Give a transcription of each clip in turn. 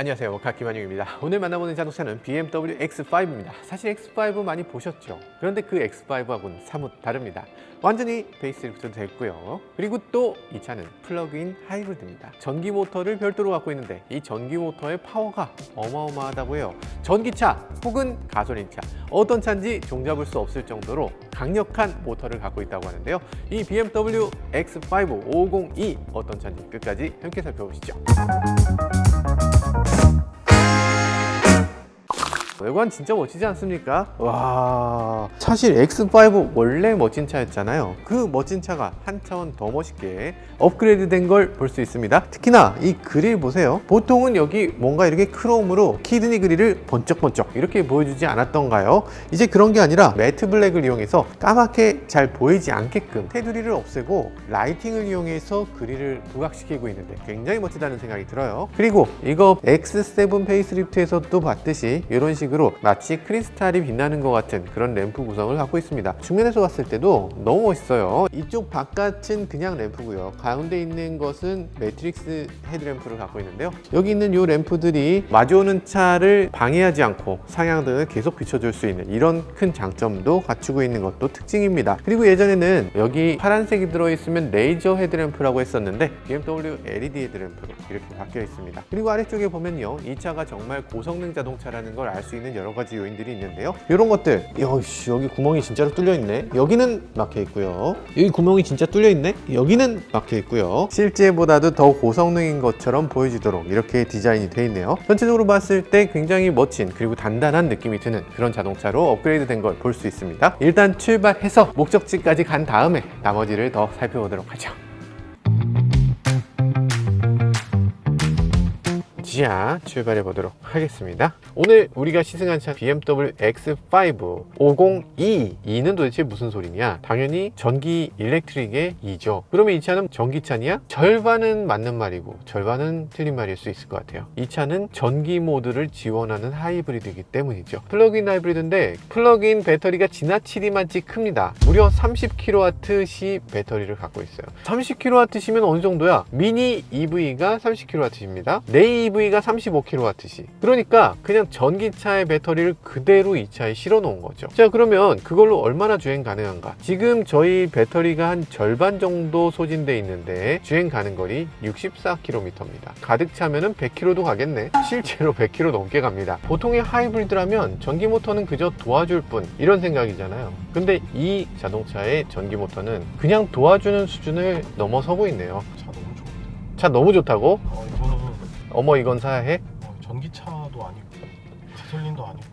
안녕하세요, 모카 김한용입니다. 오늘 만나보는 자동차는 BMW X5입니다. 사실 X5 많이 보셨죠? 그런데 그 X5하고는 사뭇 다릅니다. 완전히 페이스리프트 됐고요. 그리고 또 이 차는 플러그인 하이브리드입니다. 전기 모터를 별도로 갖고 있는데 이 전기 모터의 파워가 어마어마하다고 해요. 전기차 혹은 가솔린차 어떤 차인지 종잡을 수 없을 정도로 강력한 모터를 갖고 있다고 하는데요. 이 BMW X5 502 어떤 차인지 끝까지 함께 살펴보시죠. 외관 진짜 멋지지 않습니까? 와, 사실 X5 원래 멋진 차였잖아요. 그 멋진 차가 한 차원 더 멋있게 업그레이드 된 걸 볼 수 있습니다. 특히나 이 그릴 보세요. 보통은 여기 뭔가 이렇게 크롬으로 키드니 그릴을 번쩍번쩍 이렇게 보여주지 않았던가요? 이제 그런 게 아니라 매트 블랙을 이용해서 까맣게 잘 보이지 않게끔 테두리를 없애고 라이팅을 이용해서 그릴을 부각시키고 있는데 굉장히 멋지다는 생각이 들어요. 그리고 이거 X7 페이스리프트에서도 봤듯이 이런 식으로 마치 크리스탈이 빛나는 것 같은 그런 램프 구성을 갖고 있습니다. 측면에서 봤을 때도 너무 멋있어요. 이쪽 바깥은 그냥 램프고요. 가운데 있는 것은 매트릭스 헤드램프를 갖고 있는데요. 여기 있는 이 램프들이 마주오는 차를 방해하지 않고 상향등을 계속 비춰줄 수 있는 이런 큰 장점도 갖추고 있는 것도 특징입니다. 그리고 예전에는 여기 파란색이 들어있으면 레이저 헤드램프라고 했었는데 BMW LED 헤드램프로 이렇게 바뀌어 있습니다. 그리고 아래쪽에 보면요, 이 차가 정말 고성능 자동차라는 걸 알 수 있는 여러 가지 요인들이 있는데요. 이런 것들, 여기 구멍이 진짜로 뚫려 있네. 여기는 막혀 있고요. 여기 구멍이 진짜 뚫려 있네. 여기는 막혀 있고요. 실제보다도 더 고성능인 것처럼 보여지도록 이렇게 디자인이 되어 있네요. 전체적으로 봤을 때 굉장히 멋진 그리고 단단한 느낌이 드는 그런 자동차로 업그레이드 된 걸 볼 수 있습니다. 일단 출발해서 목적지까지 간 다음에 나머지를 더 살펴보도록 하죠. 자, 출발해 보도록 하겠습니다. 오늘 우리가 시승한 차 BMW X5 502. 2는 도대체 무슨 소리냐? 당연히 전기 일렉트릭의 2죠. 그러면 이 차는 전기차냐? 절반은 맞는 말이고 절반은 틀린 말일 수 있을 것 같아요. 이 차는 전기 모드를 지원하는 하이브리드이기 때문이죠. 플러그인 하이브리드인데 플러그인 배터리가 지나치리만치 큽니다. 무려 30kWh 배터리를 갖고 있어요. 30kWh면 어느 정도야? 미니 EV가 30kWh입니다. 내 EV가 35kWh. 그러니까 그냥 전기차의 배터리를 그대로 이 차에 실어 놓은 거죠. 자, 그러면 그걸로 얼마나 주행 가능한가? 지금 저희 배터리가 한 절반 정도 소진돼 있는데 주행 가는 거리 64km입니다. 가득 차면은 100km도 가겠네. 실제로 100km 넘게 갑니다. 보통의 하이브리드라면 전기 모터는 그저 도와줄 뿐 이런 생각이잖아요. 근데 이 자동차의 전기 모터는 그냥 도와주는 수준을 넘어서고 있네요. 차 너무 좋은데. 차 너무 좋다고? 이거는 어머, 이건 사야 해? 전기차도 아니고 가솔린도 아니고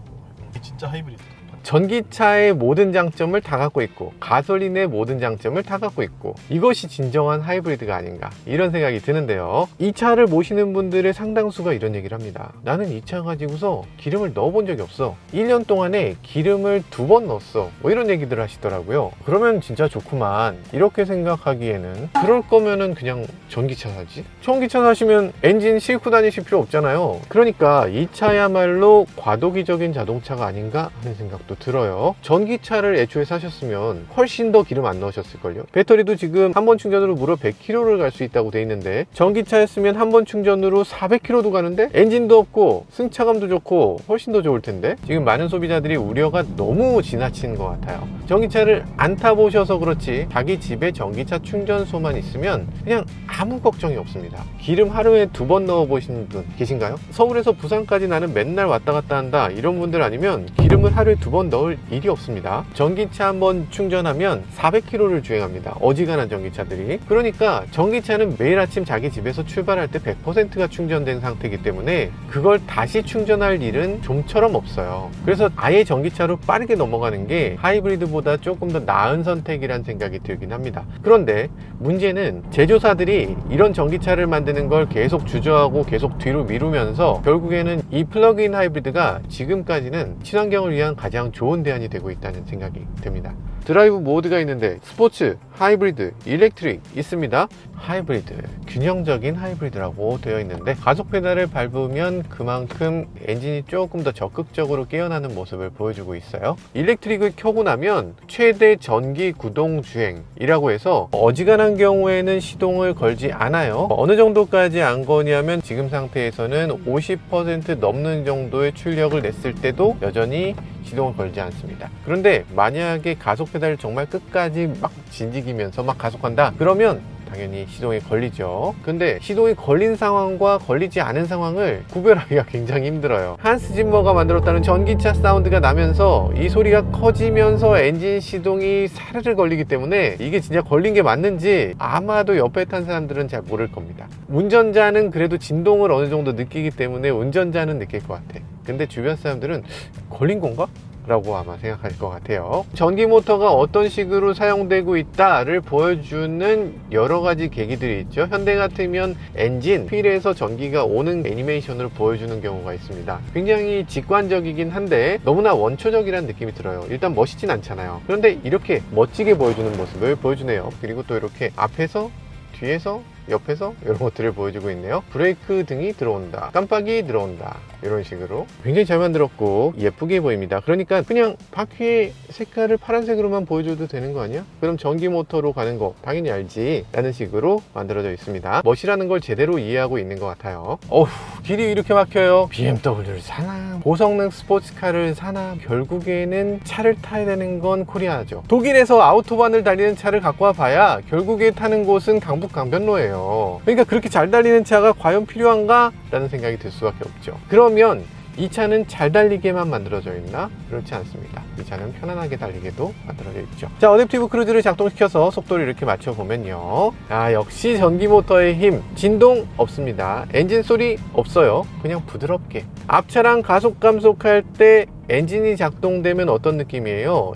이게 진짜 하이브리드. 전기차의 모든 장점을 다 갖고 있고 가솔린의 모든 장점을 다 갖고 있고 이것이 진정한 하이브리드가 아닌가 이런 생각이 드는데요. 이 차를 모시는 분들의 상당수가 이런 얘기를 합니다. 나는 이 차 가지고서 기름을 넣어본 적이 없어. 1년 동안에 기름을 2번 넣었어. 뭐 이런 얘기들 하시더라고요. 그러면 진짜 좋구만. 이렇게 생각하기에는 그럴 거면은 그냥 전기차 사지. 전기차 사시면 엔진 싣고 다니실 필요 없잖아요. 그러니까 이 차야말로 과도기적인 자동차가 아닌가 하는 생각도 들어요. 전기차를 애초에 사셨으면 훨씬 더 기름 안 넣으셨을걸요. 배터리도 지금 한 번 충전으로 무려 100km를 갈 수 있다고 돼 있는데 전기차였으면 한 번 충전으로 400km도 가는데 엔진도 없고 승차감도 좋고 훨씬 더 좋을 텐데 지금 많은 소비자들이 우려가 너무 지나친 것 같아요. 전기차를 안 타보셔서 그렇지 자기 집에 전기차 충전소만 있으면 그냥 아무 걱정이 없습니다. 기름 하루에 2번 넣어보신 분 계신가요? 서울에서 부산까지 나는 맨날 왔다 갔다 한다 이런 분들 아니면 기름을 하루에 2번 넣을 일이 없습니다. 전기차 한번 충전하면 400km를 주행합니다. 어지간한 전기차들이. 그러니까 전기차는 매일 아침 자기 집에서 출발할 때 100%가 충전된 상태이기 때문에 그걸 다시 충전할 일은 좀처럼 없어요. 그래서 아예 전기차로 빠르게 넘어가는 게 하이브리드보다 조금 더 나은 선택이란 생각이 들긴 합니다. 그런데 문제는 제조사들이 이런 전기차를 만드는 걸 계속 주저하고 계속 뒤로 미루면서 결국에는 이 플러그인 하이브리드가 지금까지는 친환경을 위한 가장 좋은 대안이 되고 있다는 생각이 듭니다. 드라이브 모드가 있는데 스포츠, 하이브리드, 일렉트릭 있습니다. 하이브리드, 균형적인 하이브리드라고 되어 있는데 가속 페달을 밟으면 그만큼 엔진이 조금 더 적극적으로 깨어나는 모습을 보여주고 있어요. 일렉트릭을 켜고 나면 최대 전기 구동 주행이라고 해서 어지간한 경우에는 시동을 걸지 않아요. 어느 정도까지 안 거냐면 지금 상태에서는 50% 넘는 정도의 출력을 냈을 때도 여전히 시동을 걸지 않습니다. 그런데 만약에 가속 페달을 정말 끝까지 막 진지기면서 막 가속한다 그러면 당연히 시동이 걸리죠. 근데 시동이 걸린 상황과 걸리지 않은 상황을 구별하기가 굉장히 힘들어요. 한스 짐머가 만들었다는 전기차 사운드가 나면서 이 소리가 커지면서 엔진 시동이 사르르 걸리기 때문에 이게 진짜 걸린 게 맞는지 아마도 옆에 탄 사람들은 잘 모를 겁니다. 운전자는 그래도 진동을 어느 정도 느끼기 때문에 운전자는 느낄 것 같아. 근데 주변 사람들은 걸린 건가? 라고 아마 생각할 것 같아요. 전기 모터가 어떤 식으로 사용되고 있다를 보여주는 여러 가지 계기들이 있죠. 현대 같으면 엔진, 휠에서 전기가 오는 애니메이션을 보여주는 경우가 있습니다. 굉장히 직관적이긴 한데 너무나 원초적이라는 느낌이 들어요. 일단 멋있진 않잖아요. 그런데 이렇게 멋지게 보여주는 모습을 보여주네요. 그리고 또 이렇게 앞에서, 뒤에서, 옆에서 이런 것들을 보여주고 있네요. 브레이크 등이 들어온다, 깜빡이 들어온다, 이런 식으로 굉장히 잘 만들었고 예쁘게 보입니다. 그러니까 그냥 바퀴의 색깔을 파란색으로만 보여줘도 되는 거 아니야? 그럼 전기 모터로 가는 거 당연히 알지 라는 식으로 만들어져 있습니다. 멋이라는 걸 제대로 이해하고 있는 것 같아요. 어휴, 길이 이렇게 막혀요. BMW를 사나 고성능 스포츠카를 사나 결국에는 차를 타야 되는 건 코리아죠. 독일에서 아우토반을 달리는 차를 갖고 와봐야 결국에 타는 곳은 강북 강변로예요. 그러니까 그렇게 잘 달리는 차가 과연 필요한가? 라는 생각이 들 수밖에 없죠. 그러면 이 차는 잘 달리게만 만들어져 있나? 그렇지 않습니다. 이 차는 편안하게 달리게도 만들어져 있죠. 자, 어댑티브 크루즈를 작동시켜서 속도를 이렇게 맞춰보면요. 아, 역시 전기 모터의 힘. 진동 없습니다. 엔진 소리 없어요. 그냥 부드럽게. 앞차랑 가속 감속할 때 엔진이 작동되면 어떤 느낌이에요?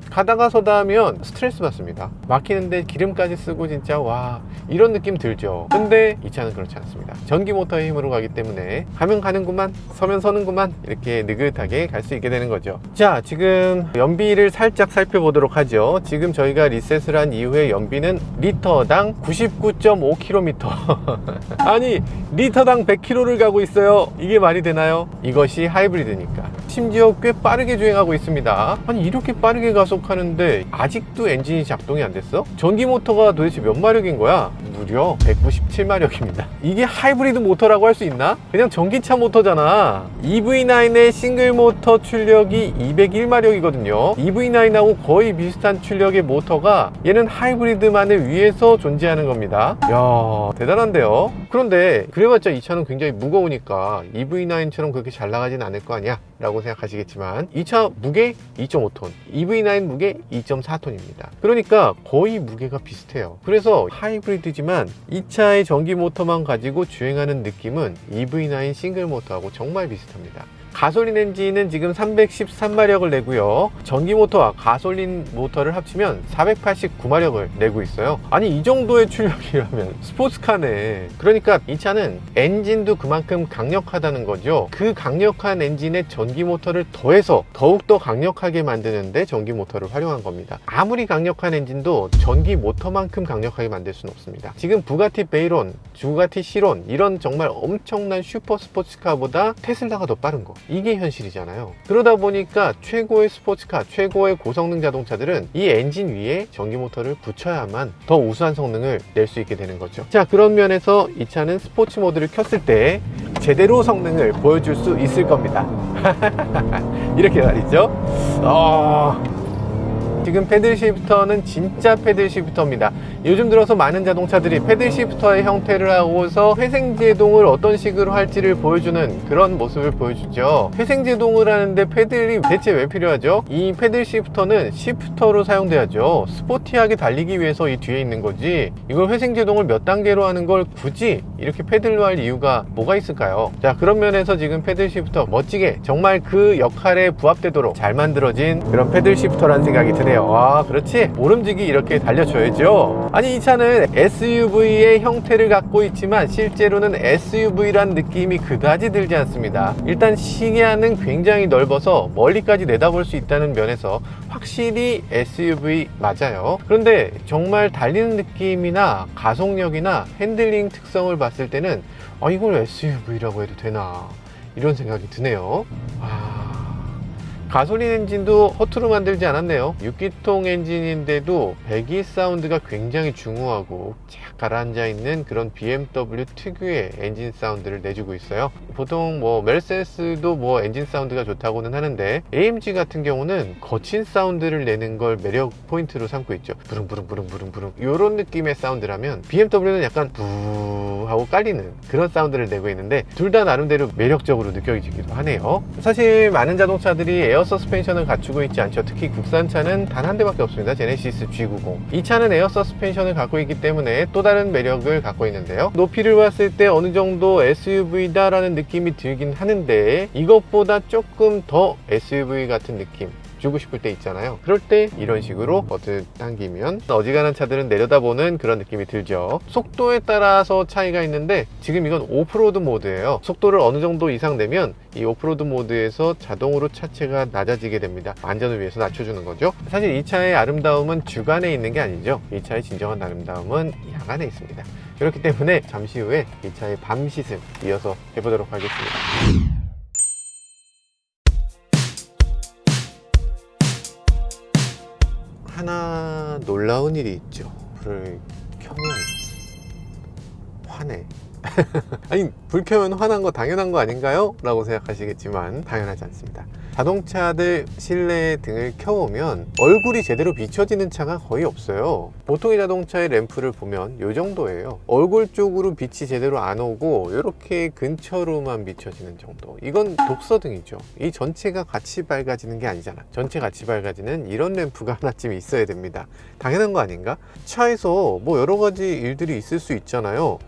가다가 서다 하면 스트레스 받습니다. 막히는데 기름까지 쓰고 진짜 와, 이런 느낌 들죠. 근데 이 차는 그렇지 않습니다. 전기 모터의 힘으로 가기 때문에 가면 가는구만, 서면 서는구만, 이렇게 느긋하게 갈 수 있게 되는 거죠. 자, 지금 연비를 살짝 살펴보도록 하죠. 지금 저희가 리셋을 한 이후에 연비는 리터당 99.5km 아니, 리터당 100km를 가고 있어요. 이게 말이 되나요? 이것이 하이브리드니까. 심지어 꽤 빠르게 주행하고 있습니다. 아니, 이렇게 빠르게 가속하는데 아직도 엔진이 작동이 안 됐어? 전기 모터가 도대체 몇 마력인 거야? 무려 197마력입니다. 이게 하이브리드 모터라고 할 수 있나? 그냥 전기차 모터잖아. EV9의 싱글 모터 출력이 201마력이거든요. EV9하고 거의 비슷한 출력의 모터가 얘는 하이브리드만을 위해서 존재하는 겁니다. 이야, 대단한데요? 그런데 그래봤자 이 차는 굉장히 무거우니까 EV9처럼 그렇게 잘 나가진 않을 거 아니야? 라고 생각하시겠지만 이 차 무게 2.5톤, EV9 무게 2.4톤입니다. 그러니까 거의 무게가 비슷해요. 그래서 하이브리드지만 이 차의 전기 모터만 가지고 주행하는 느낌은 EV9 싱글 모터하고 정말 비슷합니다. 가솔린 엔진은 지금 313마력을 내고요. 전기 모터와 가솔린 모터를 합치면 489마력을 내고 있어요. 아니, 이 정도의 출력이라면 스포츠카네. 그러니까 이 차는 엔진도 그만큼 강력하다는 거죠. 그 강력한 엔진에 전기 모터를 더해서 더욱더 강력하게 만드는데 전기 모터를 활용한 겁니다. 아무리 강력한 엔진도 전기 모터만큼 강력하게 만들 수는 없습니다. 지금 부가티 베이론, 부가티 시론, 이런 정말 엄청난 슈퍼 스포츠카보다 테슬라가 더 빠른 거, 이게 현실이잖아요. 그러다 보니까 최고의 스포츠카, 최고의 고성능 자동차들은 이 엔진 위에 전기 모터를 붙여야만 더 우수한 성능을 낼 수 있게 되는 거죠. 자, 그런 면에서 이 차는 스포츠 모드를 켰을 때 제대로 성능을 보여줄 수 있을 겁니다. 이렇게 말이죠. 지금 패들 시프터는 진짜 패들 시프터입니다. 요즘 들어서 많은 자동차들이 패들 시프터의 형태를 하고서 회생제동을 어떤 식으로 할지를 보여주는 그런 모습을 보여주죠. 회생제동을 하는데 패들이 대체 왜 필요하죠? 이 패들 시프터는 시프터로 사용돼야죠. 스포티하게 달리기 위해서 이 뒤에 있는 거지, 이걸 회생제동을 몇 단계로 하는 걸 굳이 이렇게 패들로 할 이유가 뭐가 있을까요? 자, 그런 면에서 지금 패들 시프터 멋지게 정말 그 역할에 부합되도록 잘 만들어진 그런 패들 시프터라는 생각이 드네요. 그래요. 와, 그렇지. 모름지기 이렇게 달려줘야죠. 아니, 이 차는 SUV의 형태를 갖고 있지만 실제로는 SUV란 느낌이 그다지 들지 않습니다. 일단 시야는 굉장히 넓어서 멀리까지 내다볼 수 있다는 면에서 확실히 SUV 맞아요. 그런데 정말 달리는 느낌이나 가속력이나 핸들링 특성을 봤을 때는 이걸 SUV라고 해도 되나 이런 생각이 드네요. 가솔린 엔진도 허투루 만들지 않았네요. 6기통 엔진인데도 배기 사운드가 굉장히 중후하고 쫙 가라앉아 있는 그런 BMW 특유의 엔진 사운드를 내주고 있어요. 보통 메르세데스도 엔진 사운드가 좋다고는 하는데 AMG 같은 경우는 거친 사운드를 내는 걸 매력 포인트로 삼고 있죠. 부릉부릉 이런 느낌의 사운드라면 BMW는 약간 부 하고 깔리는 그런 사운드를 내고 있는데 둘 다 나름대로 매력적으로 느껴지기도 하네요. 사실 많은 자동차들이 에어 서스펜션을 갖추고 있지 않죠. 특히 국산차는 단 한 대밖에 없습니다. 제네시스 G90. 이 차는 에어 서스펜션을 갖고 있기 때문에 또 다른 매력을 갖고 있는데요. 높이를 봤을 때 어느 정도 SUV다 라는 느낌이 들긴 하는데 이것보다 조금 더 SUV 같은 느낌 주고 싶을 때 있잖아요. 그럴 때 이런 식으로 버튼 당기면 어지간한 차들은 내려다보는 그런 느낌이 들죠. 속도에 따라서 차이가 있는데 지금 이건 오프로드 모드예요. 속도를 어느 정도 이상 내면 이 오프로드 모드에서 자동으로 차체가 낮아지게 됩니다. 안전을 위해서 낮춰주는 거죠. 사실 이 차의 아름다움은 주간에 있는 게 아니죠. 이 차의 진정한 아름다움은 야간에 있습니다. 그렇기 때문에 잠시 후에 이 차의 밤 시승 이어서 해보도록 하겠습니다. 하나 놀라운 일이 있죠. 불을 켜면 화내. 아니, 불 켜면 화난 거 당연한 거 아닌가요? 라고 생각하시겠지만 당연하지 않습니다. 자동차들 실내 등을 켜보면 얼굴이 제대로 비춰지는 차가 거의 없어요. 보통의 자동차의 램프를 보면 이 정도예요. 얼굴 쪽으로 빛이 제대로 안 오고 이렇게 근처로만 비춰지는 정도. 이건 독서등이죠. 이 전체가 같이 밝아지는 게 아니잖아. 전체 같이 밝아지는 이런 램프가 하나쯤 있어야 됩니다. 당연한 거 아닌가? 차에서 여러 가지 일들이 있을 수 있잖아요.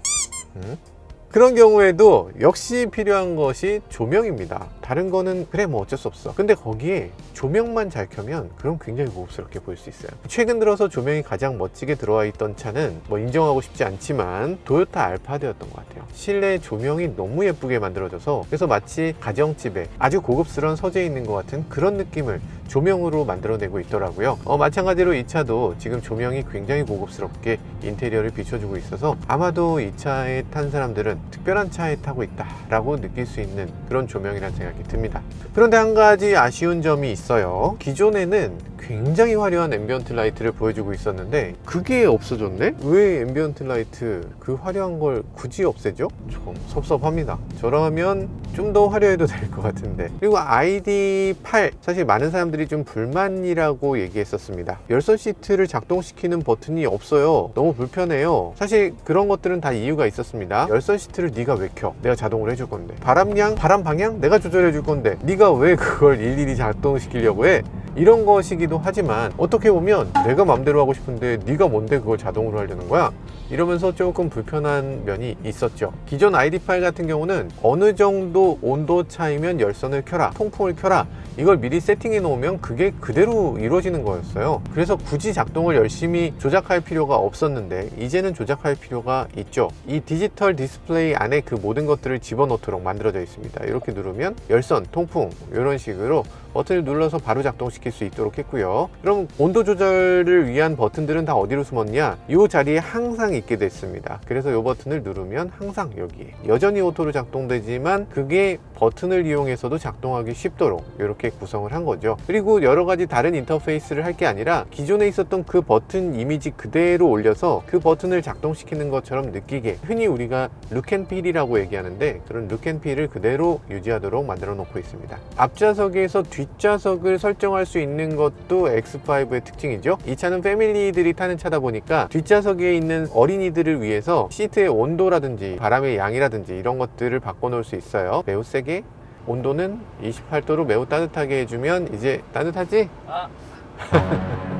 그런 경우에도 역시 필요한 것이 조명입니다. 다른 거는 그래 어쩔 수 없어. 근데 거기에 조명만 잘 켜면 그럼 굉장히 고급스럽게 보일 수 있어요. 최근 들어서 조명이 가장 멋지게 들어와 있던 차는 인정하고 싶지 않지만 도요타 알파드였던 것 같아요. 실내 조명이 너무 예쁘게 만들어져서 그래서 마치 가정집에 아주 고급스러운 서재에 있는 것 같은 그런 느낌을 조명으로 만들어내고 있더라고요. 마찬가지로 이 차도 지금 조명이 굉장히 고급스럽게 인테리어를 비춰주고 있어서 아마도 이 차에 탄 사람들은 특별한 차에 타고 있다 라고 느낄 수 있는 그런 조명이라는 생각이 듭니다. 그런데 한 가지 아쉬운 점이 있어요. 기존에는 굉장히 화려한 앰비언트 라이트를 보여주고 있었는데 그게 없어졌네? 왜 앰비언트 라이트 그 화려한 걸 굳이 없애죠? 좀 섭섭합니다. 저라면 좀 더 화려해도 될 것 같은데. 그리고 ID8 사실 많은 사람들이 좀 불만이라고 얘기했었습니다. 열선 시트를 작동시키는 버튼이 없어요. 너무 불편해요. 사실 그런 것들은 다 이유가 있었습니다. 열선 시트를 네가 왜 켜? 내가 자동으로 해줄 건데. 바람량, 바람 방향 내가 조절해 줄 건데 네가 왜 그걸 일일이 작동시키려고 해? 이런 것이기도 하지만 어떻게 보면 내가 맘대로 하고 싶은데 네가 뭔데 그걸 자동으로 하려는 거야? 이러면서 조금 불편한 면이 있었죠. 기존 ID8 같은 경우는 어느 정도 온도 차이면 열선을 켜라, 통풍을 켜라, 이걸 미리 세팅해 놓으면 그게 그대로 이루어지는 거였어요. 그래서 굳이 작동을 열심히 조작할 필요가 없었는데 이제는 조작할 필요가 있죠. 이 디지털 디스플레이 안에 그 모든 것들을 집어넣도록 만들어져 있습니다. 이렇게 누르면 열선, 통풍 이런 식으로 버튼을 눌러서 바로 작동시킬 수 있도록 했고요. 그럼 온도 조절을 위한 버튼들은 다 어디로 숨었냐? 이 자리에 항상 있게 됐습니다. 그래서 이 버튼을 누르면 항상 여기에 여전히 오토로 작동되지만 그게 버튼을 이용해서도 작동하기 쉽도록 이렇게 구성을 한 거죠. 그리고 여러 가지 다른 인터페이스를 할 게 아니라 기존에 있었던 그 버튼 이미지 그대로 올려서 그 버튼을 작동시키는 것처럼 느끼게, 흔히 우리가 룩앤필이라고 얘기하는데 그런 룩앤필을 그대로 유지하도록 만들어 놓고 있습니다. 앞좌석에서 뒷좌석을 설정할 수 있는 것도 X5의 특징이죠. 이 차는 패밀리들이 타는 차다 보니까 뒷좌석에 있는 어린이들을 위해서 시트의 온도라든지 바람의 양이라든지 이런 것들을 바꿔놓을 수 있어요. 매우 세게, 온도는 28도로 매우 따뜻하게 해주면 이제 따뜻하지?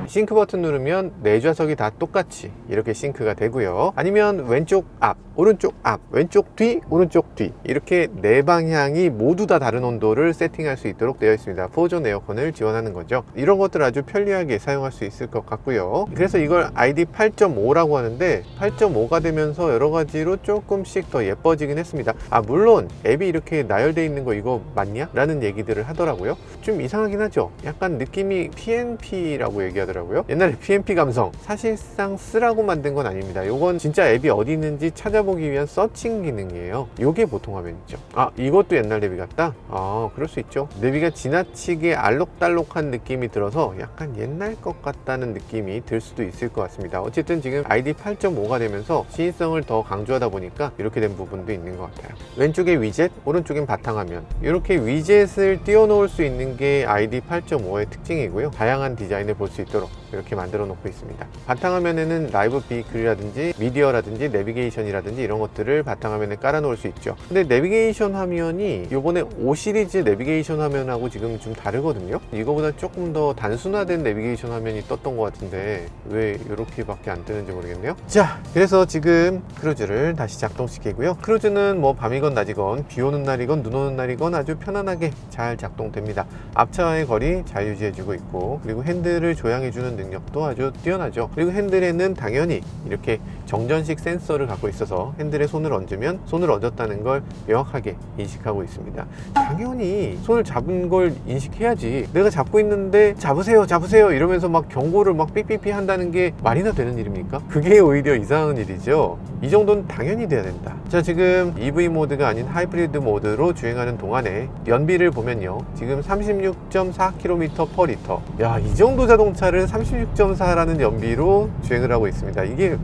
싱크 버튼 누르면 네 좌석이 다 똑같이 이렇게 싱크가 되고요. 아니면 왼쪽 앞, 오른쪽 앞, 왼쪽 뒤, 오른쪽 뒤 이렇게 네 방향이 모두 다 다른 온도를 세팅할 수 있도록 되어 있습니다. 4존 에어컨을 지원하는 거죠. 이런 것들 아주 편리하게 사용할 수 있을 것 같고요. 그래서 이걸 ID 8.5라고 하는데 8.5가 되면서 여러 가지로 조금씩 더 예뻐지긴 했습니다. 물론 앱이 이렇게 나열되어 있는 거 이거 맞냐? 라는 얘기들을 하더라고요. 좀 이상하긴 하죠. 약간 느낌이 PNP라고 얘기하더라고요. 옛날에 PNP 감성. 사실상 쓰라고 만든 건 아닙니다. 이건 진짜 앱이 어디 있는지 찾아보기 위한 서칭 기능이에요. 이게 보통 화면이죠. 이것도 옛날 내비 같다? 그럴 수 있죠. 내비가 지나치게 알록달록한 느낌이 들어서 약간 옛날 것 같다는 느낌이 들 수도 있을 것 같습니다. 어쨌든 지금 ID 8.5가 되면서 시인성을 더 강조하다 보니까 이렇게 된 부분도 있는 것 같아요. 왼쪽에 위젯, 오른쪽엔 바탕화면. 이렇게 위젯을 띄워놓을 수 있는 게 ID 8.5의 특징이고요. 다양한 디자인을 볼 수 있도록 이렇게 만들어 놓고 있습니다. 바탕화면에는 라이브 비클이라든지 미디어라든지 내비게이션이라든지 이런 것들을 바탕화면에 깔아 놓을 수 있죠. 근데 내비게이션 화면이 요번에 5 시리즈 내비게이션 화면하고 지금 좀 다르거든요. 이거보다 조금 더 단순화된 내비게이션 화면이 떴던 것 같은데 왜 이렇게밖에 안 뜨는지 모르겠네요. 자, 그래서 지금 크루즈를 다시 작동시키고요. 크루즈는 뭐 밤이건 낮이건 비 오는 날이건 눈 오는 날이건 아주 편안하게 잘 작동됩니다. 앞차와의 거리 잘 유지해주고 있고, 그리고 핸들을 조향해주는 능력도 아주 뛰어나죠. 그리고 핸들에는 당연히 이렇게 정전식 센서를 갖고 있어서 핸들에 손을 얹으면 손을 얹었다는 걸 명확하게 인식하고 있습니다. 당연히 손을 잡은 걸 인식해야지. 내가 잡고 있는데 잡으세요 잡으세요 이러면서 막 경고를 막 삐삐삐 한다는 게 말이나 되는 일입니까? 그게 오히려 이상한 일이죠. 이 정도는 당연히 돼야 된다. 자, 지금 EV 모드가 아닌 하이브리드 모드로 주행하는 동안에 연비를 보면요, 지금 36.4km/L. 야, 이 정도 자동차를 36.4라는 연비로 주행을 하고 있습니다. 이게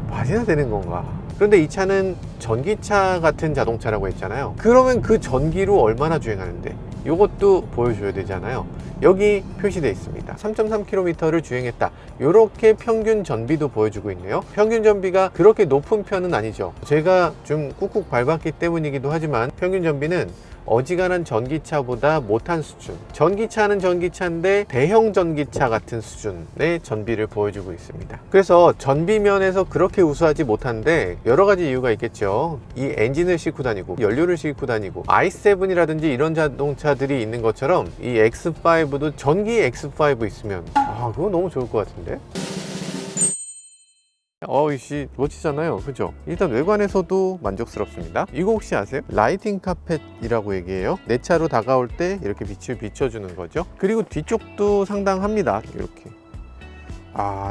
말이나 되는 건가? 그런데 이 차는 전기차 같은 자동차라고 했잖아요. 그러면 그 전기로 얼마나 주행하는데 이것도 보여줘야 되잖아요. 여기 표시되어 있습니다. 3.3km를 주행했다. 이렇게 평균 전비도 보여주고 있네요. 평균 전비가 그렇게 높은 편은 아니죠. 제가 좀 꾹꾹 밟았기 때문이기도 하지만 평균 전비는 어지간한 전기차보다 못한 수준. 전기차는 전기차인데 대형 전기차 같은 수준의 전비를 보여주고 있습니다. 그래서 전비면에서 그렇게 우수하지 못한데 여러 가지 이유가 있겠죠. 이 엔진을 싣고 다니고 연료를 싣고 다니고 i7이라든지 이런 자동차들이 있는 것처럼 이 X5도 전기 X5 있으면 그거 너무 좋을 것 같은데. 이씨 멋지잖아요, 그죠? 일단 외관에서도 만족스럽습니다. 이거 혹시 아세요? 라이팅 카펫이라고 얘기해요. 내 차로 다가올 때 이렇게 빛을 비춰주는 거죠. 그리고 뒤쪽도 상당합니다. 이렇게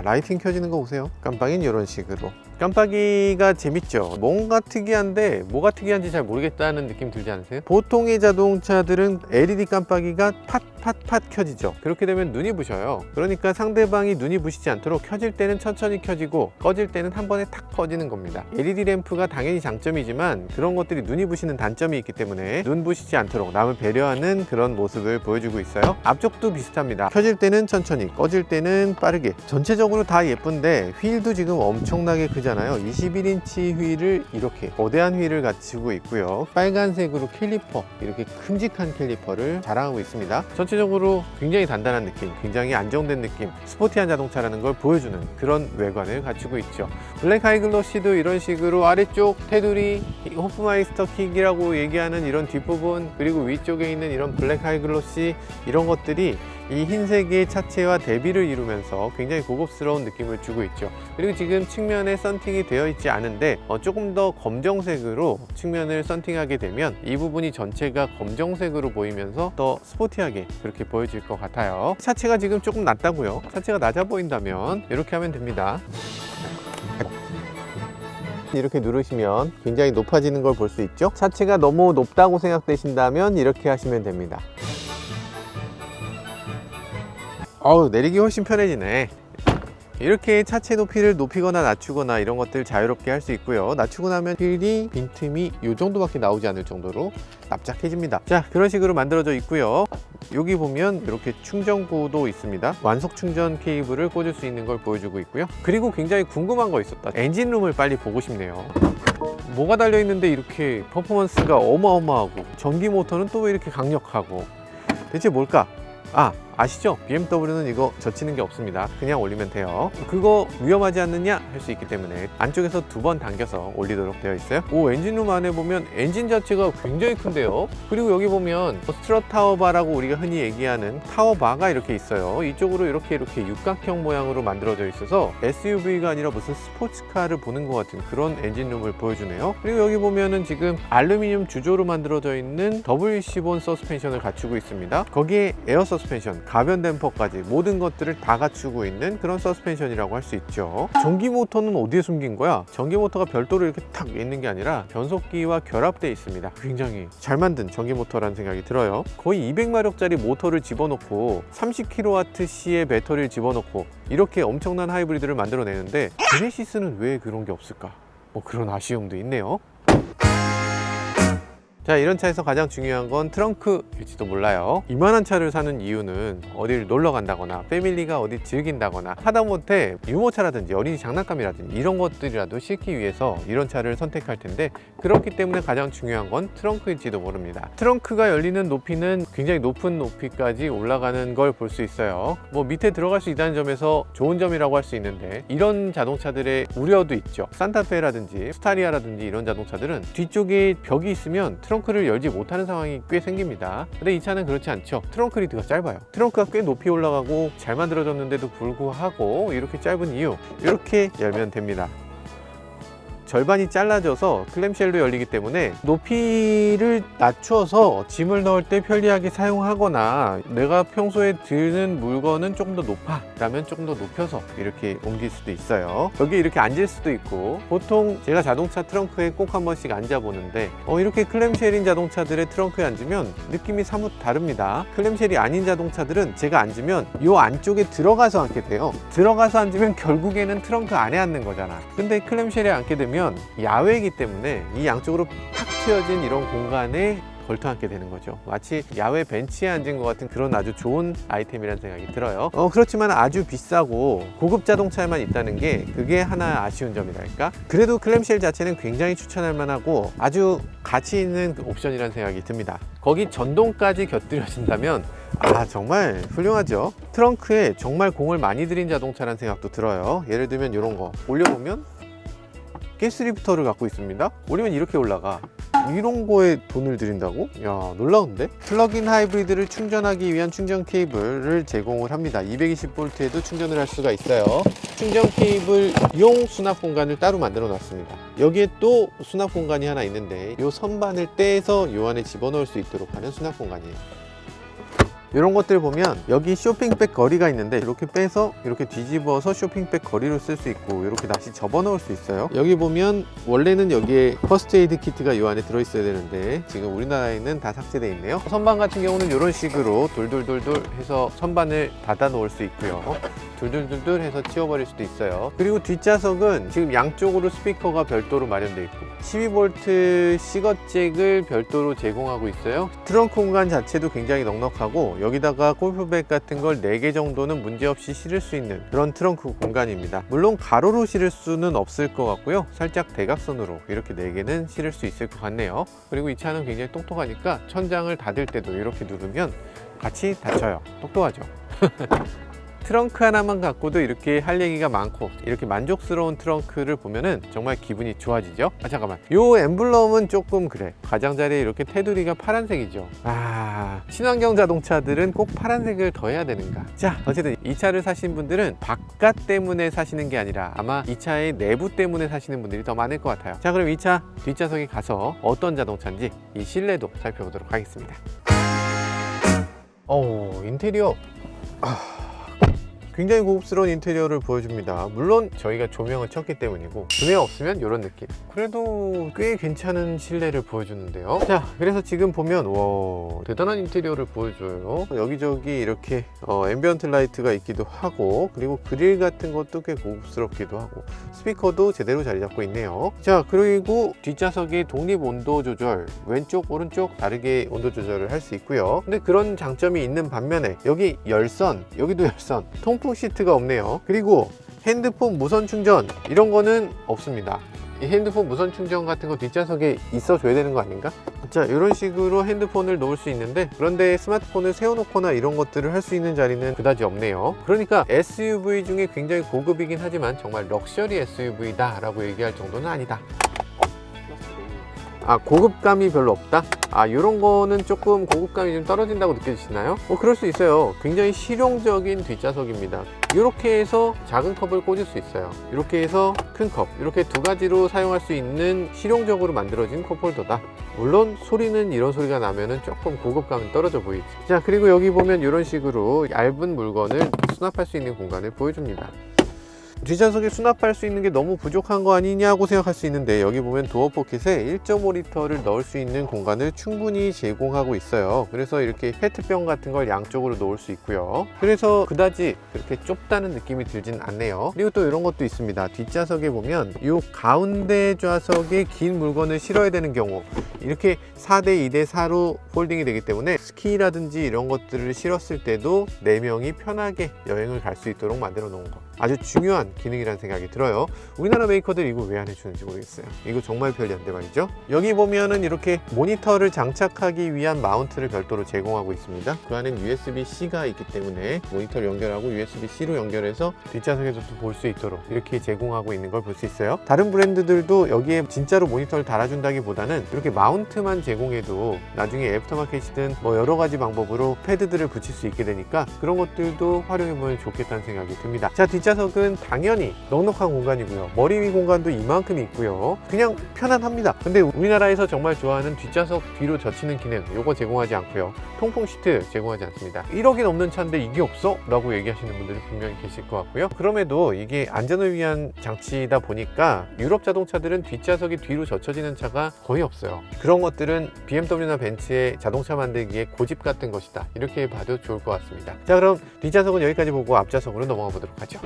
라이팅 켜지는 거 보세요. 깜빡이는 이런 식으로. 깜빡이가 재밌죠. 뭔가 특이한데 뭐가 특이한지 잘 모르겠다는 느낌 들지 않으세요? 보통의 자동차들은 LED 깜빡이가 팟 켜지죠. 그렇게 되면 눈이 부셔요. 그러니까 상대방이 눈이 부시지 않도록 켜질 때는 천천히 켜지고 꺼질 때는 한 번에 탁 꺼지는 겁니다. LED 램프가 당연히 장점이지만 그런 것들이 눈이 부시는 단점이 있기 때문에 눈 부시지 않도록 남을 배려하는 그런 모습을 보여주고 있어요. 앞쪽도 비슷합니다. 켜질 때는 천천히, 꺼질 때는 빠르게. 전체적으로 다 예쁜데 휠도 지금 엄청나게 크잖아요. 21인치 휠을 이렇게 거대한 휠을 갖추고 있고요. 빨간색으로 캘리퍼, 이렇게 큼직한 캘리퍼를 자랑하고 있습니다. 전체적으로 굉장히 단단한 느낌, 굉장히 안정된 느낌, 스포티한 자동차라는 걸 보여주는 그런 외관을 갖추고 있죠. 블랙 하이글로시도 이런 식으로 아래쪽 테두리, 호프마이스터 킥이라고 얘기하는 이런 뒷부분, 그리고 위쪽에 있는 이런 블랙 하이글로시, 이런 것들이 이 흰색의 차체와 대비를 이루면서 굉장히 고급스러운 느낌을 주고 있죠. 그리고 지금 측면에 썬팅이 되어 있지 않은데 조금 더 검정색으로 측면을 썬팅하게 되면 이 부분이 전체가 검정색으로 보이면서 더 스포티하게 그렇게 보여질 것 같아요. 차체가 지금 조금 낮다고요. 차체가 낮아 보인다면 이렇게 하면 됩니다. 이렇게 누르시면 굉장히 높아지는 걸 볼 수 있죠. 차체가 너무 높다고 생각되신다면 이렇게 하시면 됩니다. 내리기 훨씬 편해지네. 이렇게 차체 높이를 높이거나 낮추거나 이런 것들 자유롭게 할 수 있고요. 낮추고 나면 휠이 빈틈이 이 정도밖에 나오지 않을 정도로 납작해집니다. 자, 그런 식으로 만들어져 있고요. 여기 보면 이렇게 충전구도 있습니다. 완속 충전 케이블을 꽂을 수 있는 걸 보여주고 있고요. 그리고 굉장히 궁금한 거 있었다. 엔진룸을 빨리 보고 싶네요. 뭐가 달려있는데 이렇게 퍼포먼스가 어마어마하고 전기 모터는 또 왜 이렇게 강력하고 대체 뭘까? 아시죠? BMW는 이거 젖히는 게 없습니다. 그냥 올리면 돼요. 그거 위험하지 않느냐 할 수 있기 때문에 안쪽에서 2번 당겨서 올리도록 되어 있어요. 엔진룸 안에 보면 엔진 자체가 굉장히 큰데요. 그리고 여기 보면 스트럿 타워바라고 우리가 흔히 얘기하는 타워바가 이렇게 있어요. 이쪽으로 이렇게 육각형 모양으로 만들어져 있어서 SUV가 아니라 무슨 스포츠카를 보는 것 같은 그런 엔진룸을 보여주네요. 그리고 여기 보면은 지금 알루미늄 주조로 만들어져 있는 WC-본 서스펜션을 갖추고 있습니다. 거기에 에어 서스펜션, 가변 댐퍼까지 모든 것들을 다 갖추고 있는 그런 서스펜션이라고 할 수 있죠. 전기 모터는 어디에 숨긴 거야? 전기 모터가 별도로 이렇게 탁 있는 게 아니라 변속기와 결합되어 있습니다. 굉장히 잘 만든 전기 모터라는 생각이 들어요. 거의 200마력짜리 모터를 집어넣고 30kWh의 배터리를 집어넣고 이렇게 엄청난 하이브리드를 만들어내는데 제네시스는 왜 그런 게 없을까? 그런 아쉬움도 있네요. 자, 이런 차에서 가장 중요한 건 트렁크일지도 몰라요. 이만한 차를 사는 이유는 어디를 놀러 간다거나 패밀리가 어디 즐긴다거나 하다못해 유모차라든지 어린이 장난감이라든지 이런 것들이라도 싣기 위해서 이런 차를 선택할 텐데, 그렇기 때문에 가장 중요한 건 트렁크일지도 모릅니다. 트렁크가 열리는 높이는 굉장히 높은 높이까지 올라가는 걸 볼 수 있어요. 밑에 들어갈 수 있다는 점에서 좋은 점이라고 할 수 있는데, 이런 자동차들의 우려도 있죠. 산타페라든지 스타리아라든지 이런 자동차들은 뒤쪽에 벽이 있으면 트렁크를 열지 못하는 상황이 꽤 생깁니다. 근데 이 차는 그렇지 않죠. 트렁크 리드가 짧아요. 트렁크가 꽤 높이 올라가고 잘 만들어졌는데도 불구하고 이렇게 짧은 이유, 이렇게 열면 됩니다. 절반이 잘라져서 클램쉘로 열리기 때문에 높이를 낮춰서 짐을 넣을 때 편리하게 사용하거나, 내가 평소에 드는 물건은 조금 더 높아 라면 조금 더 높여서 이렇게 옮길 수도 있어요. 여기 이렇게 앉을 수도 있고, 보통 제가 자동차 트렁크에 꼭 한 번씩 앉아 보는데 이렇게 클램쉘인 자동차들의 트렁크에 앉으면 느낌이 사뭇 다릅니다. 클램쉘이 아닌 자동차들은 제가 앉으면 이 안쪽에 들어가서 앉게 돼요. 들어가서 앉으면 결국에는 트렁크 안에 앉는 거잖아. 근데 클램쉘에 앉게 되면 야외이기 때문에 이 양쪽으로 팍 트여진 이런 공간에 걸터 앉게 되는 거죠. 마치 야외 벤치에 앉은 것 같은 그런 아주 좋은 아이템이라는 생각이 들어요. 그렇지만 아주 비싸고 고급 자동차에만 있다는 게 그게 하나 아쉬운 점이랄까. 그래도 클램쉘 자체는 굉장히 추천할 만하고 아주 가치 있는 옵션이라는 생각이 듭니다. 거기 전동까지 곁들여진다면 정말 훌륭하죠. 트렁크에 정말 공을 많이 들인 자동차라는 생각도 들어요. 예를 들면 이런 거 올려보면 가스리프터를 갖고 있습니다. 올리면 이렇게 올라가. 이런 거에 돈을 들인다고? 야, 놀라운데? 플러그인 하이브리드를 충전하기 위한 충전 케이블을 제공을 합니다. 220V에도 충전을 할 수가 있어요. 충전 케이블용 수납 공간을 따로 만들어 놨습니다. 여기에 또 수납 공간이 하나 있는데, 이 선반을 떼서 이 안에 집어넣을 수 있도록 하는 수납 공간이에요. 이런 것들 보면 여기 쇼핑백 거리가 있는데, 이렇게 빼서 이렇게 뒤집어서 쇼핑백 거리로 쓸 수 있고, 이렇게 다시 접어 넣을 수 있어요. 여기 보면 원래는 여기에 퍼스트 에이드 키트가 이 안에 들어있어야 되는데 지금 우리나라에는 다 삭제되어 있네요. 선반 같은 경우는 이런 식으로 돌돌돌돌 해서 선반을 닫아 놓을 수 있고요. 둘둘둘둘 해서 치워버릴 수도 있어요. 그리고 뒷좌석은 지금 양쪽으로 스피커가 별도로 마련되어 있고 12V C거잭을 별도로 제공하고 있어요. 트렁크 공간 자체도 굉장히 넉넉하고, 여기다가 골프백 같은 걸 4개 정도는 문제없이 실을 수 있는 그런 트렁크 공간입니다. 물론 가로로 실을 수는 없을 것 같고요. 살짝 대각선으로 이렇게 4개는 실을 수 있을 것 같네요. 그리고 이 차는 굉장히 똑똑하니까 천장을 닫을 때도 이렇게 누르면 같이 닫혀요. 똑똑하죠. 트렁크 하나만 갖고도 이렇게 할 얘기가 많고, 이렇게 만족스러운 트렁크를 보면은 정말 기분이 좋아지죠. 잠깐만, 요 엠블럼은 조금 그래. 가장자리에 이렇게 테두리가 파란색이죠. 친환경 자동차들은 꼭 파란색을 더해야 되는가. 자, 어쨌든 이 차를 사신 분들은 바깥 때문에 사시는 게 아니라 아마 이 차의 내부 때문에 사시는 분들이 더 많을 것 같아요. 자, 그럼 이 차 뒷좌석에 가서 어떤 자동차인지 이 실내도 살펴보도록 하겠습니다. 인테리어 굉장히 고급스러운 인테리어를 보여줍니다. 물론 저희가 조명을 쳤기 때문이고, 조명 없으면 이런 느낌. 그래도 꽤 괜찮은 실내를 보여주는데요. 자, 그래서 지금 보면 대단한 인테리어를 보여줘요. 여기저기 이렇게 앰비언트 라이트가 있기도 하고, 그리고 그릴 같은 것도 꽤 고급스럽기도 하고, 스피커도 제대로 자리 잡고 있네요. 자, 그리고 뒷좌석의 독립 온도 조절, 왼쪽 오른쪽 다르게 온도 조절을 할 수 있고요. 근데 그런 장점이 있는 반면에 여기 열선, 여기도 열선, 통풍 시트가 없네요. 그리고 핸드폰 무선 충전 이런 거는 없습니다. 이 핸드폰 무선 충전 같은 거 뒷좌석에 있어줘야 되는 거 아닌가? 자, 이런 식으로 핸드폰을 놓을 수 있는데, 그런데 스마트폰을 세워놓거나 이런 것들을 할 수 있는 자리는 그다지 없네요. 그러니까 SUV 중에 굉장히 고급이긴 하지만 정말 럭셔리 SUV다 라고 얘기할 정도는 아니다. 아, 고급감이 별로 없다? 아, 이런 거는 조금 고급감이 좀 떨어진다고 느껴지시나요? 그럴 수 있어요. 굉장히 실용적인 뒷좌석입니다. 이렇게 해서 작은 컵을 꽂을 수 있어요. 이렇게 해서 큰 컵, 이렇게 두 가지로 사용할 수 있는 실용적으로 만들어진 컵홀더다. 물론 소리는 이런 소리가 나면은 조금 고급감은 떨어져 보이지. 자, 그리고 여기 보면 이런 식으로 얇은 물건을 수납할 수 있는 공간을 보여줍니다. 뒷좌석에 수납할 수 있는 게 너무 부족한 거 아니냐고 생각할 수 있는데, 여기 보면 도어 포켓에 1.5리터를 넣을 수 있는 공간을 충분히 제공하고 있어요. 그래서 이렇게 페트병 같은 걸 양쪽으로 놓을 수 있고요. 그래서 그다지 그렇게 좁다는 느낌이 들진 않네요. 그리고 또 이런 것도 있습니다. 뒷좌석에 보면 이 가운데 좌석에 긴 물건을 실어야 되는 경우, 이렇게 4대 2대 4로 폴딩이 되기 때문에 스키라든지 이런 것들을 실었을 때도 4명이 편하게 여행을 갈 수 있도록 만들어 놓은 거, 아주 중요한 기능이라는 생각이 들어요. 우리나라 메이커들 이거 왜 안 해주는지 모르겠어요. 이거 정말 편리한데 말이죠. 여기 보면은 이렇게 모니터를 장착하기 위한 마운트를 별도로 제공하고 있습니다. 그 안엔 USB-C가 있기 때문에 모니터를 연결하고 USB-C로 연결해서 뒷좌석에서도 볼 수 있도록 이렇게 제공하고 있는 걸 볼 수 있어요. 다른 브랜드들도 여기에 진짜로 모니터를 달아준다기보다는 이렇게 마운트만 제공해도 나중에 애프터마켓이든 뭐 여러 가지 방법으로 패드들을 붙일 수 있게 되니까 그런 것들도 활용해보면 좋겠다는 생각이 듭니다. 자, 뒷좌석은 당연히 넉넉한 공간이고요. 머리 위 공간도 이만큼 있고요. 그냥 편안합니다. 근데 우리나라에서 정말 좋아하는 뒷좌석 뒤로 젖히는 기능, 요거 제공하지 않고요. 통풍 시트 제공하지 않습니다. 1억이 넘는 차인데 이게 없어? 라고 얘기하시는 분들이 분명히 계실 것 같고요. 그럼에도 이게 안전을 위한 장치이다 보니까 유럽 자동차들은 뒷좌석이 뒤로 젖혀지는 차가 거의 없어요. 그런 것들은 BMW나 벤츠의 자동차 만들기에 고집 같은 것이다, 이렇게 봐도 좋을 것 같습니다. 자, 그럼 뒷좌석은 여기까지 보고 앞좌석으로 넘어가 보도록 하죠.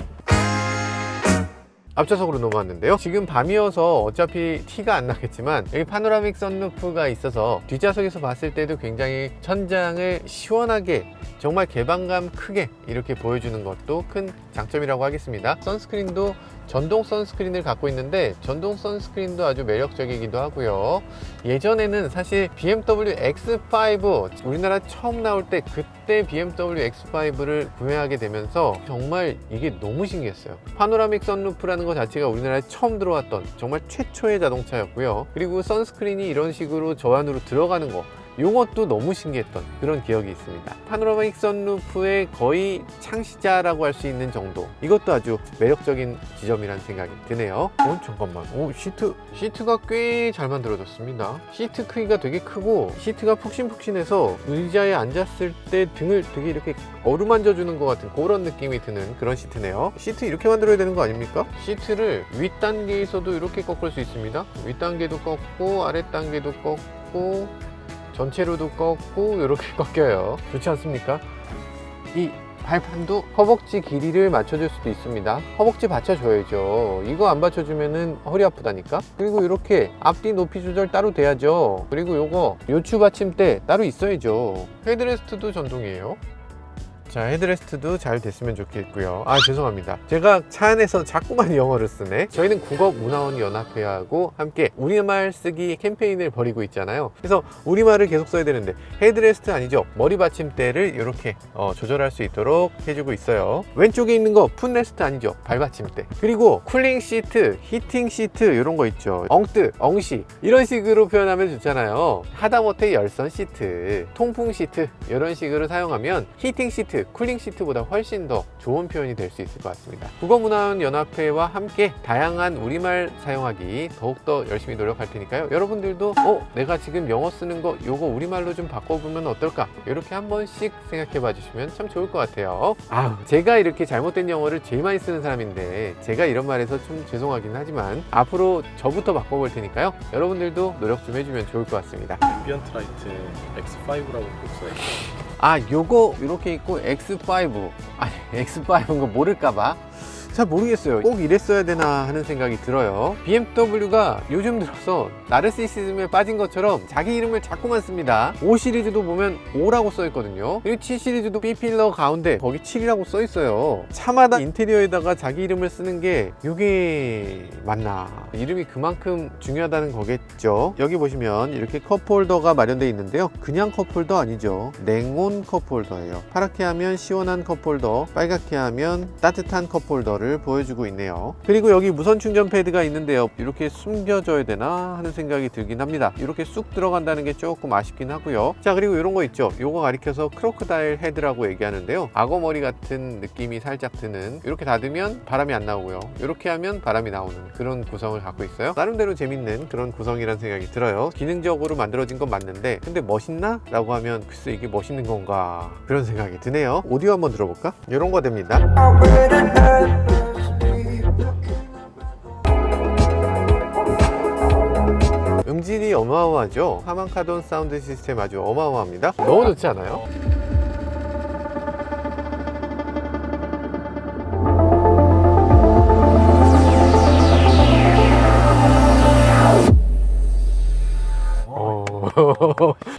앞좌석으로 넘어왔는데요. 지금 밤이어서 어차피 티가 안 나겠지만 여기 파노라믹 선루프가 있어서 뒷좌석에서 봤을 때도 굉장히 천장을 시원하게, 정말 개방감 크게 이렇게 보여주는 것도 큰 장점이라고 하겠습니다. 선스크린도 전동 선스크린을 갖고 있는데, 전동 선스크린도 아주 매력적이기도 하고요. 예전에는 사실 BMW X5 우리나라 처음 나올 때, 그때 BMW X5를 구매하게 되면서 정말 이게 너무 신기했어요. 파노라믹 선루프라는 것 자체가 우리나라에 처음 들어왔던 정말 최초의 자동차였고요. 그리고 선스크린이 이런 식으로 저 안으로 들어가는 거, 이것도 너무 신기했던 그런 기억이 있습니다. 파노라믹 선루프의 거의 창시자라고 할 수 있는 정도, 이것도 아주 매력적인 지점이라는 생각이 드네요. 잠깐만, 시트가 꽤 잘 만들어졌습니다. 시트 크기가 되게 크고 시트가 푹신푹신해서 의자에 앉았을 때 등을 되게 이렇게 어루만져 주는 것 같은 그런 느낌이 드는 그런 시트네요. 시트 이렇게 만들어야 되는 거 아닙니까? 시트를 윗단계에서도 이렇게 꺾을 수 있습니다. 윗단계도 꺾고 아랫단계도 꺾고 전체로도 꺾고 이렇게 꺾여요. 좋지 않습니까? 이 발판도 허벅지 길이를 맞춰줄 수도 있습니다. 허벅지 받쳐줘야죠. 이거 안 받쳐주면은 허리 아프다니까. 그리고 이렇게 앞뒤 높이 조절 따로 돼야죠. 그리고 요거 요추 받침대 따로 있어야죠. 헤드레스트도 전동이에요. 자, 헤드레스트도 잘 됐으면 좋겠고요. 아, 죄송합니다. 제가 차 안에서 자꾸만 영어를 쓰네. 저희는 국어문화원연합회하고 함께 우리말 쓰기 캠페인을 벌이고 있잖아요. 그래서 우리말을 계속 써야 되는데 헤드레스트 아니죠, 머리 받침대를 이렇게 조절할 수 있도록 해주고 있어요. 왼쪽에 있는 거 풋레스트 아니죠, 발 받침대. 그리고 쿨링 시트, 히팅 시트 이런 거 있죠. 엉뜨, 엉시 이런 식으로 표현하면 좋잖아요. 하다못해 열선 시트, 통풍 시트 이런 식으로 사용하면 히팅 시트, 쿨링 시트보다 훨씬 더 좋은 표현이 될 수 있을 것 같습니다. 국어문화원연합회와 함께 다양한 우리말 사용하기 더욱더 열심히 노력할 테니까요. 여러분들도 내가 지금 영어 쓰는 거 요거 우리말로 좀 바꿔보면 어떨까, 이렇게 한 번씩 생각해 봐 주시면 참 좋을 것 같아요. 제가 이렇게 잘못된 영어를 제일 많이 쓰는 사람인데 제가 이런 말해서 좀 죄송하긴 하지만 앞으로 저부터 바꿔볼 테니까요. 여러분들도 노력 좀 해주면 좋을 것 같습니다. 앰비언트 라이트 X5라고 꼭 써있어요. 요거 이렇게 있고 X5, X5인 거 모를까봐 잘 모르겠어요. 꼭 이랬어야 되나 하는 생각이 들어요. BMW가 요즘 들어서 나르시시즘에 빠진 것처럼 자기 이름을 자꾸만 씁니다. 5 시리즈도 보면 5라고 써 있거든요. 그리고 7 시리즈도 B필러 가운데 거기 7이라고 써 있어요. 차마다 인테리어에다가 자기 이름을 쓰는 게 이게 맞나? 이름이 그만큼 중요하다는 거겠죠. 여기 보시면 이렇게 컵홀더가 마련되어 있는데요. 그냥 컵홀더 아니죠. 냉온 컵홀더예요. 파랗게 하면 시원한 컵홀더, 빨갛게 하면 따뜻한 컵홀더를 보여주고 있네요. 그리고 여기 무선 충전 패드가 있는데요. 이렇게 숨겨져야 되나 하는 생각이 들긴 합니다. 이렇게 쑥 들어간다는 게 조금 아쉽긴 하고요. 자, 그리고 이런 거 있죠. 요거 가리켜서 크로커다일 헤드라고 얘기하는데요. 악어머리 같은 느낌이 살짝 드는, 이렇게 닫으면 바람이 안 나오고요. 이렇게 하면 바람이 나오는 그런 구성을 갖고 있어요. 나름대로 재밌는 그런 구성이라는 생각이 들어요. 기능적으로 만들어진 건 맞는데 근데 멋있나? 라고 하면 글쎄 이게 멋있는 건가? 그런 생각이 드네요. 오디오 한번 들어볼까? 이런 거 됩니다. 음질이 어마어마하죠. 하만카돈 사운드 시스템 아주 어마어마합니다. 너무 좋지 않아요?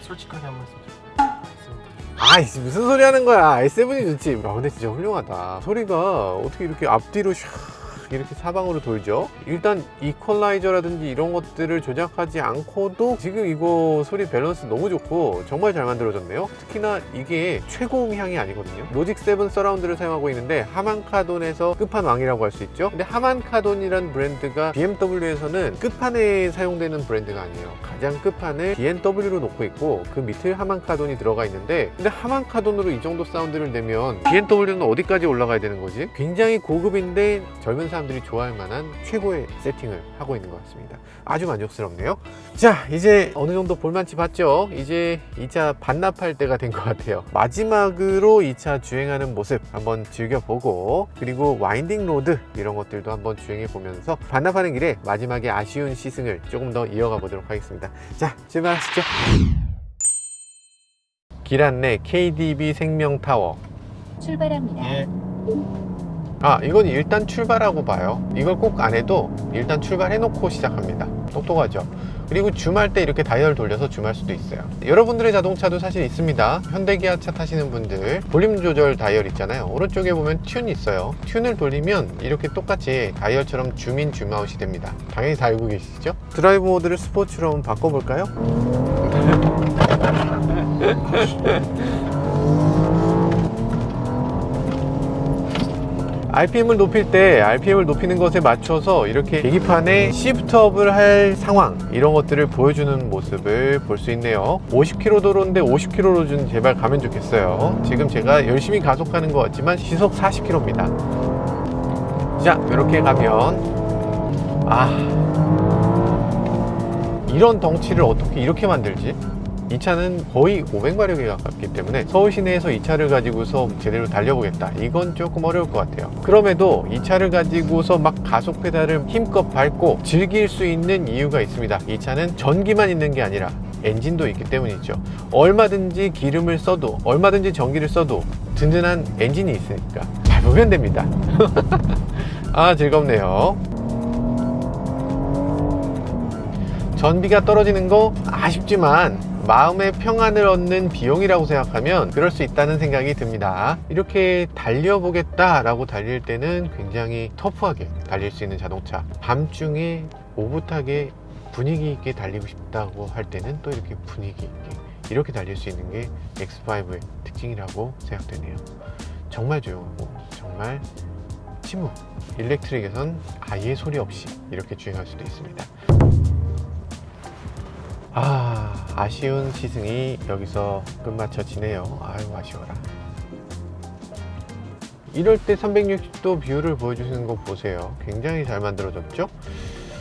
솔직하게 한 말씀 좀. 아이씨 무슨 소리 하는 거야. S7이 좋지. 아, 근데 진짜 훌륭하다. 소리가 어떻게 이렇게 앞뒤로 샥 이렇게 사방으로 돌죠. 일단 이퀄라이저라든지 이런 것들을 조작하지 않고도 지금 이거 소리 밸런스 너무 좋고 정말 잘 만들어졌네요. 특히나 이게 최고음향이 아니거든요. 로직 7 서라운드를 사용하고 있는데 하만카돈에서 끝판왕이라고 할 수 있죠. 근데 하만카돈이란 브랜드가 BMW에서는 끝판에 사용되는 브랜드가 아니에요. 가장 끝판을 BMW로 놓고 있고 그 밑에 하만카돈이 들어가 있는데, 근데 하만카돈으로 이 정도 사운드를 내면 BMW는 어디까지 올라가야 되는 거지? 굉장히 고급인데 젊은 사람들이 좋아할 만한 최고의 세팅을 하고 있는 것 같습니다. 아주 만족스럽네요. 자, 이제 어느 정도 볼만치 봤죠? 이제 이 차 반납할 때가 된 것 같아요. 마지막으로 이 차 주행하는 모습 한번 즐겨보고, 그리고 와인딩 로드 이런 것들도 한번 주행해 보면서 반납하는 길에 마지막에 아쉬운 시승을 조금 더 이어가 보도록 하겠습니다. 자, 출발하시죠. 길 안내 KDB 생명타워. 출발합니다. 예. 아, 이건 일단 출발하고 봐요. 이걸 꼭 안 해도 일단 출발해 놓고 시작합니다. 똑똑하죠? 그리고 줌할 때 이렇게 다이얼 돌려서 줌할 수도 있어요. 여러분들의 자동차도 사실 있습니다. 현대기아차 타시는 분들 볼륨 조절 다이얼 있잖아요. 오른쪽에 보면 튠이 있어요. 튠을 돌리면 이렇게 똑같이 다이얼처럼 줌인 줌아웃이 됩니다. 당연히 다 알고 계시죠? 드라이브 모드를 스포츠로 한번 바꿔볼까요? RPM을 높일 때 RPM을 높이는 것에 맞춰서 이렇게 계기판에 시프트업을 할 상황, 이런 것들을 보여주는 모습을 볼 수 있네요. 50km 도로인데 50km로 좀 제발 가면 좋겠어요. 지금 제가 열심히 가속하는 것 같지만 시속 40km입니다. 자, 이렇게 가면 이런 덩치를 어떻게 이렇게 만들지? 이 차는 거의 500마력에 가깝기 때문에 서울 시내에서 이 차를 가지고서 제대로 달려보겠다, 이건 조금 어려울 것 같아요. 그럼에도 이 차를 가지고서 막 가속 페달을 힘껏 밟고 즐길 수 있는 이유가 있습니다. 이 차는 전기만 있는 게 아니라 엔진도 있기 때문이죠. 얼마든지 기름을 써도 얼마든지 전기를 써도 든든한 엔진이 있으니까 밟으면 됩니다. 아, 즐겁네요. 전비가 떨어지는 거 아쉽지만 마음의 평안을 얻는 비용이라고 생각하면 그럴 수 있다는 생각이 듭니다. 이렇게 달려보겠다 라고 달릴 때는 굉장히 터프하게 달릴 수 있는 자동차, 밤중에 오붓하게 분위기 있게 달리고 싶다고 할 때는 또 이렇게 분위기 있게 이렇게 달릴 수 있는 게 X5의 특징이라고 생각되네요. 정말 조용하고 정말 침묵, 일렉트릭에선 아예 소리 없이 이렇게 주행할 수도 있습니다. 아쉬운 시승이 여기서 끝마쳐지네요. 아유, 아쉬워라. 이럴 때 360도 뷰를 보여주시는 거 보세요. 굉장히 잘 만들어졌죠?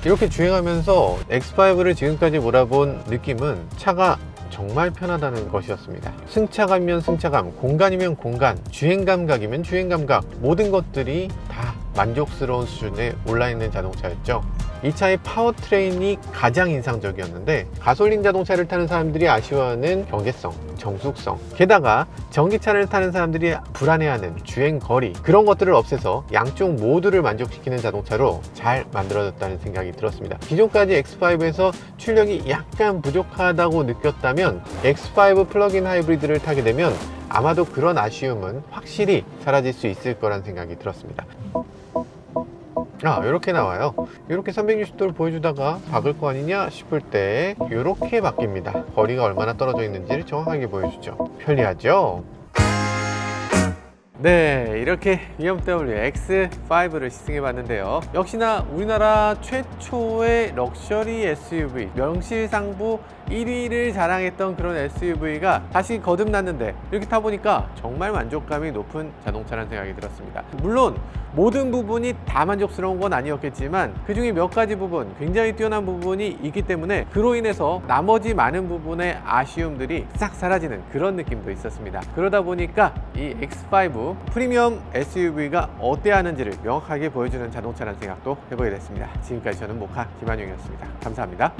이렇게 주행하면서 X5를 지금까지 몰아본 느낌은 차가 정말 편하다는 것이었습니다. 승차감이면 승차감, 공간이면 공간, 주행 감각이면 주행 감각, 모든 것들이 다 만족스러운 수준에 올라있는 자동차였죠. 이 차의 파워트레인이 가장 인상적이었는데, 가솔린 자동차를 타는 사람들이 아쉬워하는 경제성, 정숙성, 게다가 전기차를 타는 사람들이 불안해하는 주행 거리, 그런 것들을 없애서 양쪽 모두를 만족시키는 자동차로 잘 만들어졌다는 생각이 들었습니다. 기존까지 X5에서 출력이 약간 부족하다고 느꼈다면 X5 플러그인 하이브리드를 타게 되면 아마도 그런 아쉬움은 확실히 사라질 수 있을 거란 생각이 들었습니다. 이렇게 나와요. 이렇게 360도를 보여주다가 박을 거 아니냐 싶을 때 이렇게 바뀝니다. 거리가 얼마나 떨어져 있는지를 정확하게 보여주죠. 편리하죠? 네, 이렇게 BMW X5를 시승해 봤는데요. 역시나 우리나라 최초의 럭셔리 SUV, 명실상부 1위를 자랑했던 그런 SUV가 다시 거듭났는데, 이렇게 타보니까 정말 만족감이 높은 자동차라는 생각이 들었습니다. 물론 모든 부분이 다 만족스러운 건 아니었겠지만 그 중에 몇 가지 부분, 굉장히 뛰어난 부분이 있기 때문에 그로 인해서 나머지 많은 부분의 아쉬움들이 싹 사라지는 그런 느낌도 있었습니다. 그러다 보니까 이 X5 프리미엄 SUV가 어때야 하는지를 명확하게 보여주는 자동차라는 생각도 해보게 됐습니다. 지금까지 저는 모카 김한용이었습니다. 감사합니다.